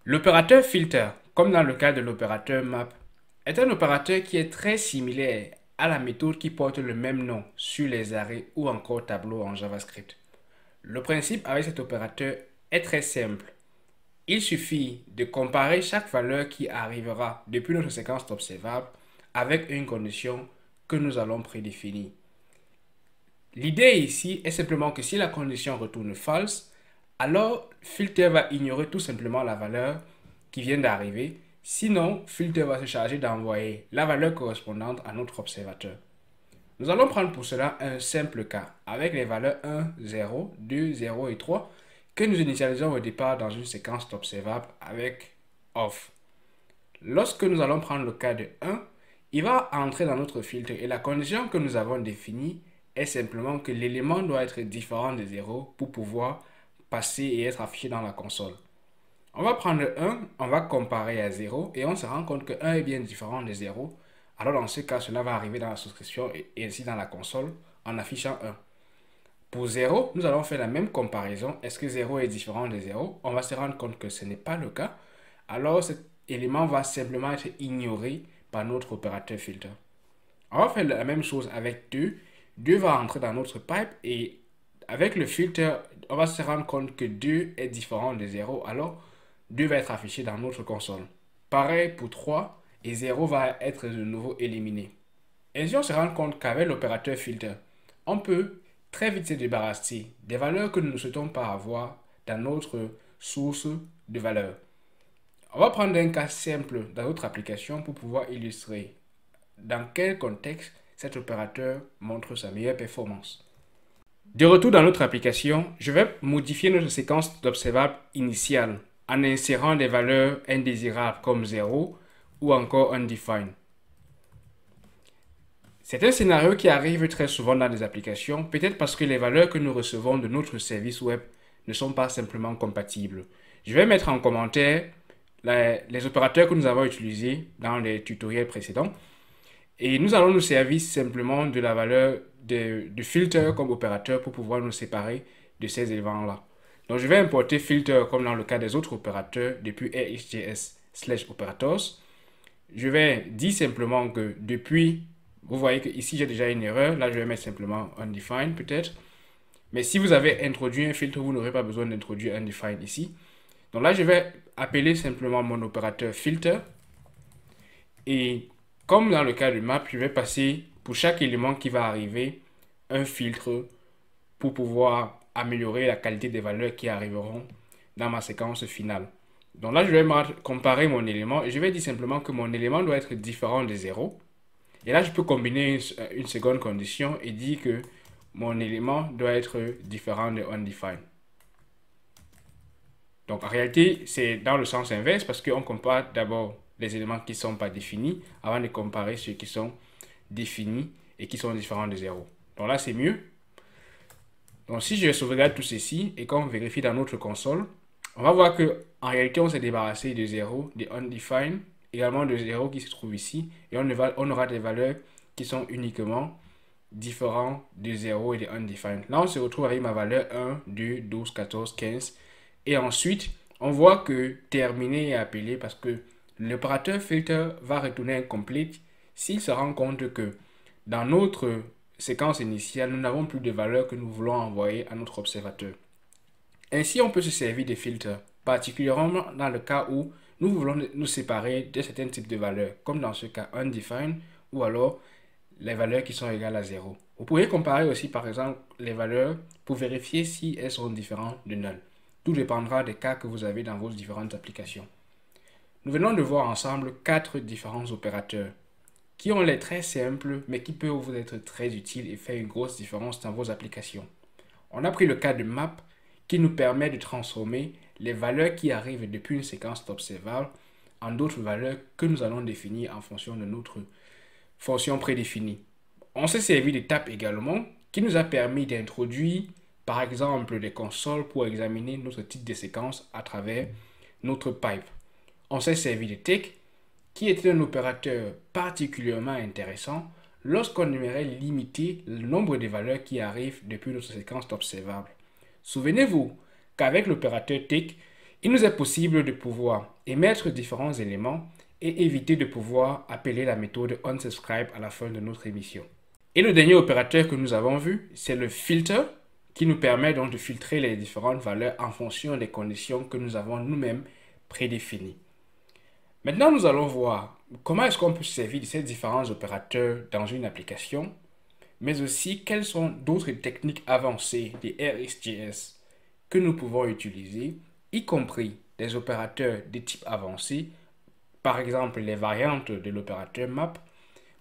L'opérateur filter, comme dans le cas de l'opérateur map, est un opérateur qui est très similaire à la méthode qui porte le même nom sur les arrêts ou encore tableaux en JavaScript. Le principe avec cet opérateur est très simple. Il suffit de comparer chaque valeur qui arrivera depuis notre séquence d'observable avec une condition que nous allons prédéfinir. L'idée ici est simplement que si la condition retourne false, alors filter va ignorer tout simplement la valeur qui vient d'arriver. Sinon, filter va se charger d'envoyer la valeur correspondante à notre observateur. Nous allons prendre pour cela un simple cas avec les valeurs 1, 0, 2, 0 et 3 que nous initialisons au départ dans une séquence d'observables avec off. Lorsque nous allons prendre le cas de 1, il va entrer dans notre filtre et la condition que nous avons définie est simplement que l'élément doit être différent de 0 pour pouvoir passer et être affiché dans la console. On va prendre 1, on va comparer à 0 et on se rend compte que 1 est bien différent de 0. Alors dans ce cas, cela va arriver dans la souscription et ainsi dans la console en affichant 1. Pour 0, nous allons faire la même comparaison. Est-ce que 0 est différent de 0? On va se rendre compte que ce n'est pas le cas. Alors cet élément va simplement être ignoré par notre opérateur filter. On va faire la même chose avec 2. 2 va entrer dans notre pipe et avec le filter, on va se rendre compte que 2 est différent de 0. Alors 2 va être affiché dans notre console. Pareil pour 3 et 0 va être de nouveau éliminé. Ainsi, on se rend compte qu'avec l'opérateur filter, on peut très vite se débarrasser des valeurs que nous ne souhaitons pas avoir dans notre source de valeurs. On va prendre un cas simple dans notre application pour pouvoir illustrer dans quel contexte cet opérateur montre sa meilleure performance. De retour dans notre application, je vais modifier notre séquence d'observables initiale en insérant des valeurs indésirables comme 0 ou encore undefined. C'est un scénario qui arrive très souvent dans des applications, peut-être parce que les valeurs que nous recevons de notre service web ne sont pas simplement compatibles. Je vais mettre en commentaire les opérateurs que nous avons utilisés dans les tutoriels précédents. Et nous allons nous servir simplement de la valeur de filter comme opérateur pour pouvoir nous séparer de ces éléments-là. Donc je vais importer filter comme dans le cas des autres opérateurs depuis RxJS/operators. Je vais dire simplement que depuis, vous voyez que ici j'ai déjà une erreur. Là je vais mettre simplement undefined peut-être. Mais si vous avez introduit un filtre, vous n'aurez pas besoin d'introduire undefined ici. Donc là je vais appeler simplement mon opérateur filter. Et comme dans le cas du map, je vais passer pour chaque élément qui va arriver un filtre pour pouvoir améliorer la qualité des valeurs qui arriveront dans ma séquence finale. Donc là, je vais comparer mon élément et je vais dire simplement que mon élément doit être différent de 0. Et là, je peux combiner une seconde condition et dire que mon élément doit être différent de undefined. Donc en réalité, c'est dans le sens inverse parce qu'on compare d'abord les éléments qui ne sont pas définis avant de comparer ceux qui sont définis et qui sont différents de 0. Donc là, c'est mieux. Donc si je sauvegarde tout ceci et qu'on vérifie dans notre console, on va voir que en réalité, on s'est débarrassé de 0, de undefined, également de 0 qui se trouve ici. Et on aura des valeurs qui sont uniquement différentes de 0 et de undefined. Là, on se retrouve avec ma valeur 1, 2, 12, 14, 15. Et ensuite, on voit que terminé est appelé parce que l'opérateur filter va retourner incomplete s'il se rend compte que dans notre séquence initiale, nous n'avons plus de valeur que nous voulons envoyer à notre observateur. Ainsi, on peut se servir des filtres, particulièrement dans le cas où nous voulons nous séparer de certains types de valeurs, comme dans ce cas undefined ou alors les valeurs qui sont égales à 0. Vous pouvez comparer aussi par exemple les valeurs pour vérifier si elles sont différentes de null. Tout dépendra des cas que vous avez dans vos différentes applications. Nous venons de voir ensemble 4 différents opérateurs qui ont l'air très simples mais qui peuvent vous être très utiles et faire une grosse différence dans vos applications. On a pris le cas de map qui nous permet de transformer les valeurs qui arrivent depuis une séquence d'observables en d'autres valeurs que nous allons définir en fonction de notre fonction prédéfinie. On s'est servi de tab également qui nous a permis d'introduire par exemple des consoles pour examiner notre type de séquence à travers notre pipe. On s'est servi de tick qui était un opérateur particulièrement intéressant lorsqu'on aimerait limiter le nombre de valeurs qui arrivent depuis notre séquence d'observables. Souvenez-vous qu'avec l'opérateur tick, Il nous est possible de pouvoir émettre différents éléments et éviter de pouvoir appeler la méthode unsubscribe à la fin de notre émission. Et le dernier opérateur que nous avons vu, c'est le filter qui nous permet donc de filtrer les différentes valeurs en fonction des conditions que nous avons nous-mêmes prédéfinies. Maintenant, nous allons voir comment est-ce qu'on peut se servir de ces différents opérateurs dans une application, mais aussi quelles sont d'autres techniques avancées des RxJS que nous pouvons utiliser, y compris des opérateurs de type avancé, par exemple les variantes de l'opérateur map,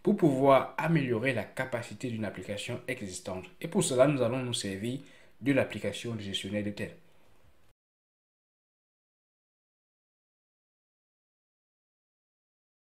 pour pouvoir améliorer la capacité d'une application existante. Et pour cela, nous allons nous servir de l'application de gestionnaire de thème.